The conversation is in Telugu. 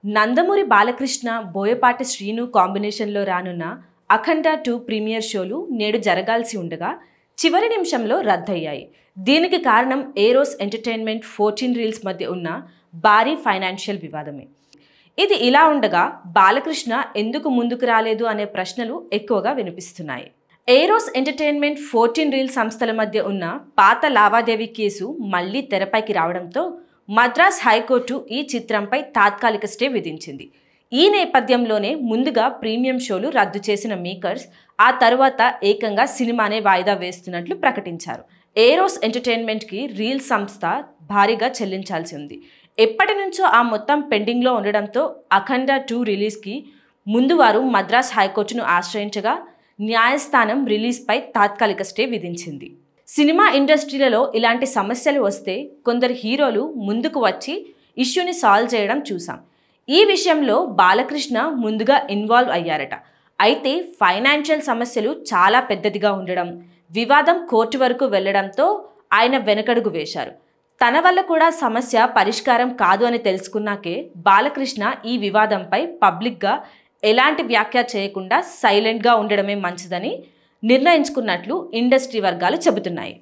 నందమూరి బాలకృష్ణ, బోయపాటి శ్రీను కాంబినేషన్లో రానున్న అఖండ 2 ప్రీమియర్ షోలు నేడు జరగాల్సి ఉండగా చివరి నిమిషంలో రద్దయ్యాయి. దీనికి కారణం ఏరోస్ ఎంటర్టైన్మెంట్ 14 రీల్స్ మధ్య ఉన్న భారీ ఫైనాన్షియల్ వివాదమే. ఇది ఇలా ఉండగా బాలకృష్ణ ఎందుకు ముందుకు రాలేదు అనే ప్రశ్నలు ఎక్కువగా వినిపిస్తున్నాయి. ఏరోస్ ఎంటర్టైన్మెంట్ 14 రీల్స్ సంస్థల మధ్య ఉన్న పాత లావాదేవీ కేసు మళ్లీ తెరపైకి రావడంతో మద్రాస్ హైకోర్టు ఈ చిత్రంపై తాత్కాలిక స్టే విధించింది. ఈ నేపథ్యంలోనే ముందుగా ప్రీమియం షోలు రద్దు చేసిన మేకర్స్ ఆ తర్వాత ఏకంగా సినిమానే వాయిదా వేస్తున్నట్లు ప్రకటించారు. ఏరోస్ ఎంటర్టైన్మెంట్కి రీల్స్ సంస్థ భారీగా చెల్లించాల్సి ఉంది. ఎప్పటి నుంచో ఆ మొత్తం పెండింగ్లో ఉండడంతో అఖండ 2 రిలీజ్కి ముందు వారు మద్రాస్ హైకోర్టును ఆశ్రయించగా న్యాయస్థానం రిలీజ్పై తాత్కాలిక స్టే విధించింది. సినిమా ఇండస్ట్రీలలో ఇలాంటి సమస్యలు వస్తే కొందరు హీరోలు ముందుకు వచ్చి ఇష్యూని సాల్వ్ చేయడం చూసాం. ఈ విషయంలో బాలకృష్ణ ముందుగా ఇన్వాల్వ్ అయ్యారట. అయితే ఫైనాన్షియల్ సమస్యలు చాలా పెద్దదిగా ఉండడం, వివాదం కోర్టు వరకు వెళ్లడంతో ఆయన వెనకడుగు వేశారు. తన వల్ల కూడా సమస్య పరిష్కారం కాదు అని తెలుసుకున్నాకే బాలకృష్ణ ఈ వివాదంపై పబ్లిక్గా ఎలాంటి వ్యాఖ్య చేయకుండా సైలెంట్గా ఉండడమే మంచిదని నిర్ణయించుకున్నట్లు ఇండస్ట్రీ వర్గాలు చెబుతున్నాయి.